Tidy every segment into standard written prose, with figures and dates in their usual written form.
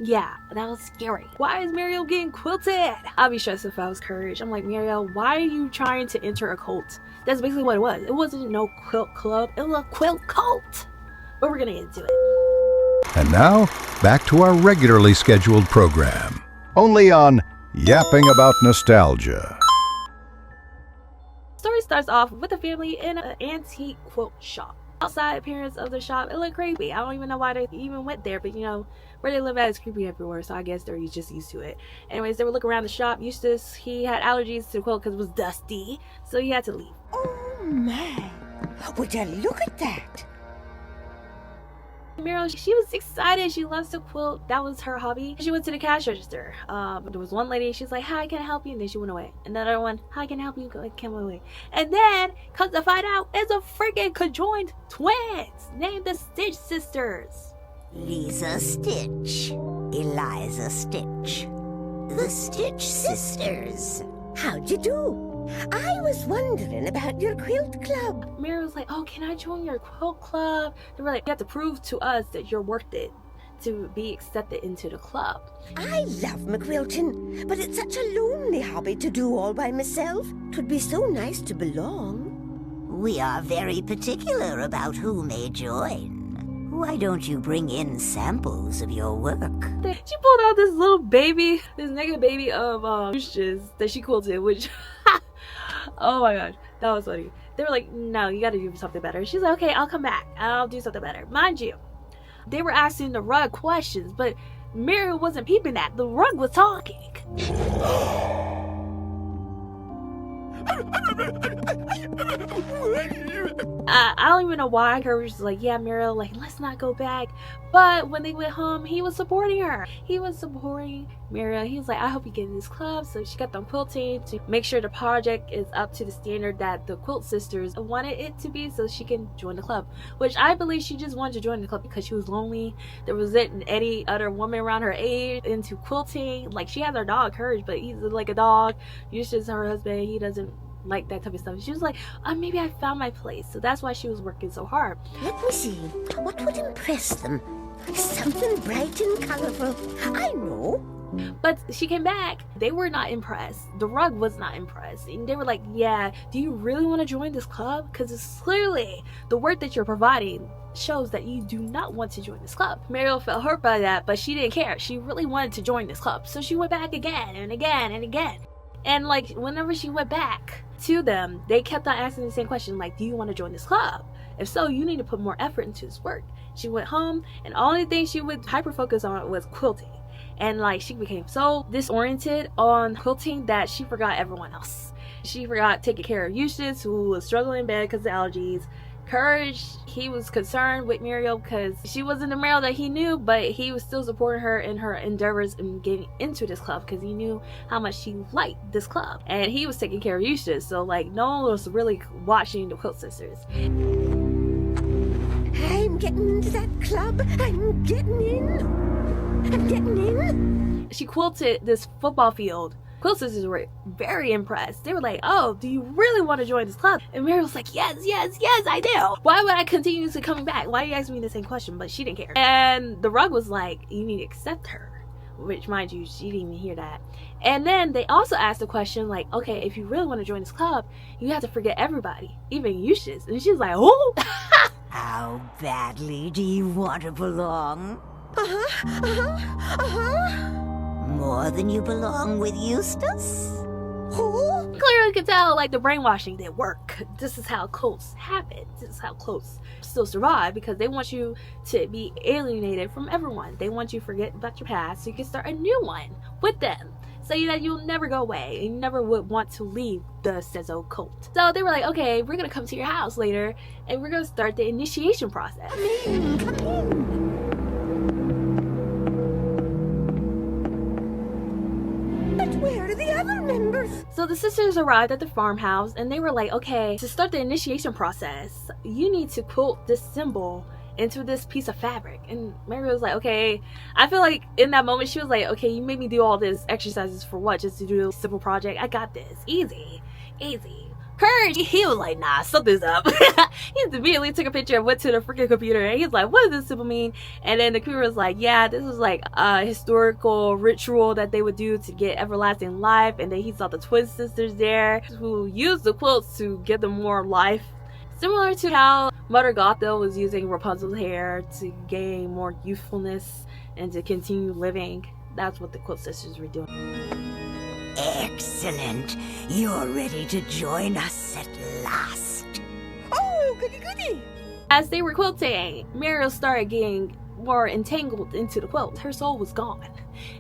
Yeah, that was scary. Why is Muriel getting quilted? I'll be stressed if I was Courage. I'm like, Muriel, why are you trying to enter a cult? That's basically what it was. It wasn't no quilt club. It was a quilt cult. But we're gonna get into it. And now, back to our regularly scheduled program. Only on Yapping About Nostalgia. Story starts off with a family in an antique quilt shop. Outside appearance of the shop, it looked creepy. I don't even know why they even went there, but you know, where they live at is creepy everywhere, so I guess they're just used to it. Anyways, they were looking around the shop. Eustace, he had allergies to the quilt because it was dusty, so he had to leave. Oh my, would you look at that? Muriel, she was excited. She loves to quilt. That was her hobby. She went to the cash register. There was one lady, she's like, hi, can I help you? And then she went away. Another one, hi, can I help you? Came away. And then, come to find out, it's a freaking conjoined twins named the Stitch Sisters. Lisa Stitch, Eliza Stitch, the Stitch Sisters. How'd you do? I was wondering about your quilt club. Muriel was like, oh, can I join your quilt club? They were like, you have to prove to us that you're worth it to be accepted into the club. I love my quilting, but it's such a lonely hobby to do all by myself. 'Twould be so nice to belong. We are very particular about who may join. Why don't you bring in samples of your work? She pulled out this little baby, this naked baby of Eustace that she quilted, which, oh my gosh, that was funny. They were like, no, you gotta do something better. She's like, okay, I'll come back. I'll do something better. Mind you, they were asking the rug questions, but Muriel wasn't peeping that. The rug was talking. I don't even know why Courage was like, yeah, Muriel, like, let's not go back. But when they went home, he was supporting her. He was supporting Muriel. He was like, I hope you get in this club. So she got them quilting to make sure the project is up to the standard that the Quilt Sisters wanted it to be, so she can join the club. Which I believe she just wanted to join the club because she was lonely. There wasn't any other woman around her age into quilting. Like, she has her dog Courage, but he's like a dog. Eustace, her husband, he doesn't like that type of stuff. She was like, maybe I found my place. So that's why she was working so hard. Let me see. What would impress them? Something bright and colorful. I know. But she came back. They were not impressed. The rug was not impressed. And they were like, yeah, do you really want to join this club? Because it's clearly the work that you're providing shows that you do not want to join this club. Muriel felt hurt by that, but she didn't care. She really wanted to join this club. So she went back again and again and again. And like, whenever she went back to them, they kept on asking the same question, like, do you want to join this club? If so, you need to put more effort into this work. She went home, and the only thing she would hyper focus on was quilting. And like, she became so disoriented on quilting that she forgot everyone else. She forgot taking care of Eustace, who was struggling in bed because of allergies. Courage, he was concerned with Muriel because she wasn't the Muriel that he knew, but he was still supporting her in her endeavors in getting into this club because he knew how much she liked this club. And he was taking care of Eustace, so like, no one was really watching the Quilt Sisters. I'm getting into that club. I'm getting in. I'm getting in. She quilted this football field. Quilt Sisters were very impressed. They were like, oh, do you really want to join this club? And Muriel was like, yes, yes, yes, I do. Why would I continuously coming back? Why are you asking me the same question? But she didn't care. And the rug was like, you need to accept her. Which, mind you, she didn't even hear that. And then they also asked the question, like, okay, if you really want to join this club, you have to forget everybody, even Eustace. And she's like, oh. How badly do you want to belong? More than you belong with Eustace? Who? Clearly could tell, like, the brainwashing didn't work. This is how cults happen. This is how cults still survive, because they want you to be alienated from everyone. They want you to forget about your past so you can start a new one with them, so that you'll never go away and you never would want to leave the Sezo cult. So they were like, okay, we're gonna come to your house later and we're gonna start the initiation process. Come in. But where are the other members? So the sisters arrived at the farmhouse and they were like, okay, to start the initiation process, you need to quilt this symbol into this piece of fabric. And Mary was like, okay. I feel like in that moment she was like, okay, you made me do all this exercises for what? Just to do a simple project? I got this. Easy. Courage, he was like, nah, something's up. He immediately took a picture and went to the freaking computer, and he's like, what does this symbol mean? And then the computer was like, yeah, this was like a historical ritual that they would do to get everlasting life. And then he saw the twin sisters there who used the quilts to give them more life. Similar to how Mother Gothel was using Rapunzel's hair to gain more youthfulness and to continue living. That's what the quilt sisters were doing. Excellent. You're ready to join us at last. Oh, goody goody. As they were quilting, Muriel started getting more entangled into the quilt. Her soul was gone.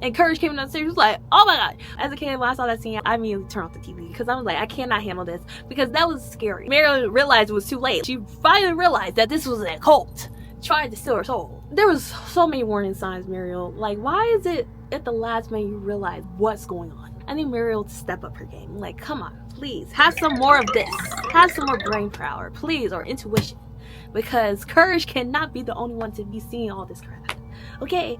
And Courage came downstairs. She was like, oh my god. As a kid, when I saw that scene, I immediately turned off the TV because I was like, I cannot handle this because that was scary. Muriel realized it was too late. She finally realized that this was a cult trying to steal her soul. There was so many warning signs, Muriel. Like, why is it at the last minute you realize what's going on? I need Muriel to step up her game. Like, come on, please. Have some more of this. Have some more brain power, please, or intuition. Because Courage cannot be the only one to be seeing all this crap. Okay?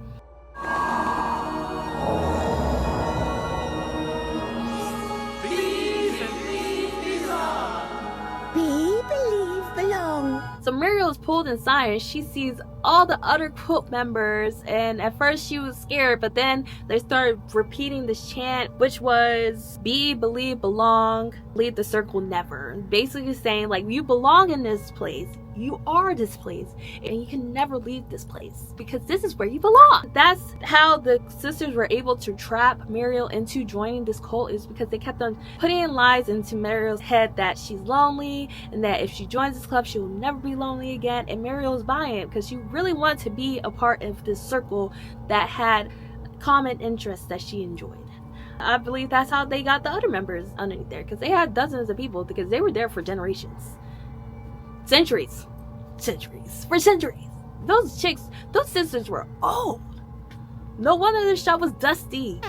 Be, believe, belong. So Muriel is pulled inside and she sees all the other quilt members, and at first she was scared, but then they started repeating this chant, which was be, believe, belong, leave the circle never. Basically saying, like, you belong in this place, you are this place, and you can never leave this place because this is where you belong. That's how the sisters were able to trap Muriel into joining this cult, is because they kept on putting in lies into Muriel's head that she's lonely and that if she joins this club she will never be lonely again. And Muriel was buying it because she really wanted to be a part of this circle that had common interests that she enjoyed. I believe that's how they got the other members underneath there, because they had dozens of people, because they were there for generations. Centuries. For centuries. Those chicks, those sisters were old. No wonder the shop was dusty.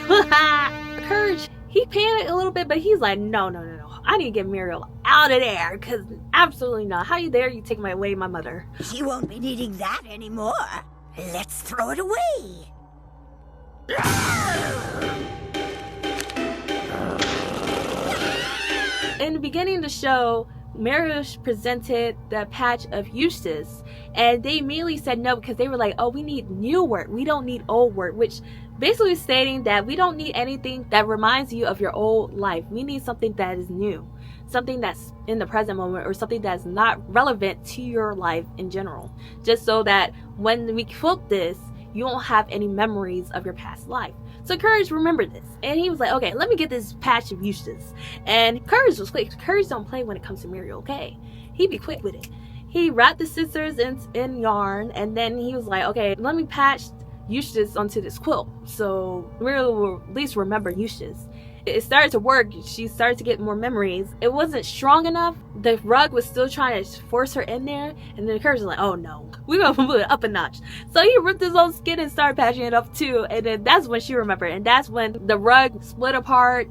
Courage, he panicked a little bit, but he's like, no. I need to get Muriel out of there, because absolutely not. How you dare you take away my mother? She won't be needing that anymore. Let's throw it away. In the beginning of the show, Muriel presented the patch of Eustace, and they immediately said no because they were like, oh, we need new work, we don't need old work, which basically stating that we don't need anything that reminds you of your old life. We need something that is new, something that's in the present moment, or something that's not relevant to your life in general, just so that when we quilt this, you won't have any memories of your past life. So Courage remembered this, and he was like, okay, let me get this patch of Eustace. And Courage was quick. Courage don't play when it comes to Muriel, okay? He'd be quick with it. He wrapped the sisters in yarn, and then he was like, okay, let me patch Eustace onto this quilt, so Muriel will at least remember Eustace. It started to work. She started to get more memories. It wasn't strong enough. The rug was still trying to force her in there, and then Courage was like, oh no, we're gonna move it up a notch. So he ripped his own skin and started patching it up too, and then that's when she remembered, and that's when the rug split apart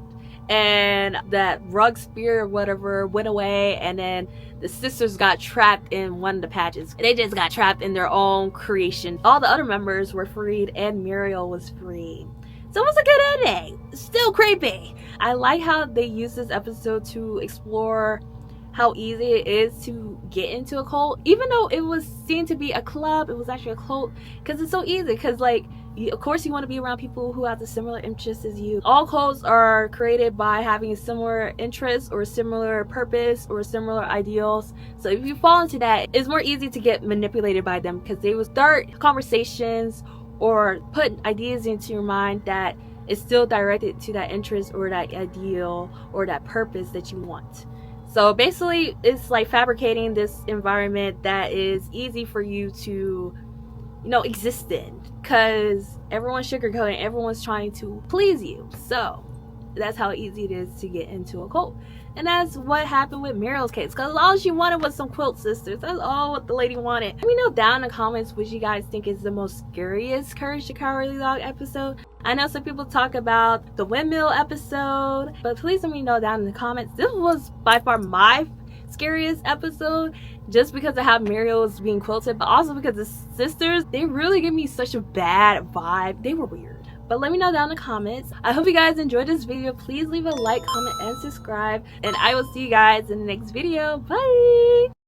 and that rug spear or whatever went away, and then the sisters got trapped in one of the patches. They just got trapped in their own creation. All the other members were freed and Muriel was free. So it was a good ending. Still creepy. I like how they used this episode to explore how easy it is to get into a cult. Even though it was seen to be a club, it was actually a cult, because it's so easy. Because like, of course you want to be around people who have the similar interests as you. All cults are created by having similar interests or similar purpose or similar ideals. So if you fall into that, it's more easy to get manipulated by them, because they will start conversations or put ideas into your mind that is still directed to that interest or that ideal or that purpose that you want. So basically it's like fabricating this environment that is easy for you to, exist in, because everyone's sugarcoating, everyone's trying to please you. So that's how easy it is to get into a cult. And that's what happened with Muriel's case, because all she wanted was some quilt sisters. That's all what the lady wanted. Let me know down in the comments which you guys think is the most scariest Courage the Cowardly Dog episode. I know some people talk about the windmill episode, but please let me know down in the comments. This was by far my scariest episode, just because of how Muriel was being quilted, but also because the sisters, they really give me such a bad vibe. They were weird. But let me know down in the comments. I hope you guys enjoyed this video. Please leave a like, comment, and subscribe. And I will see you guys in the next video. Bye!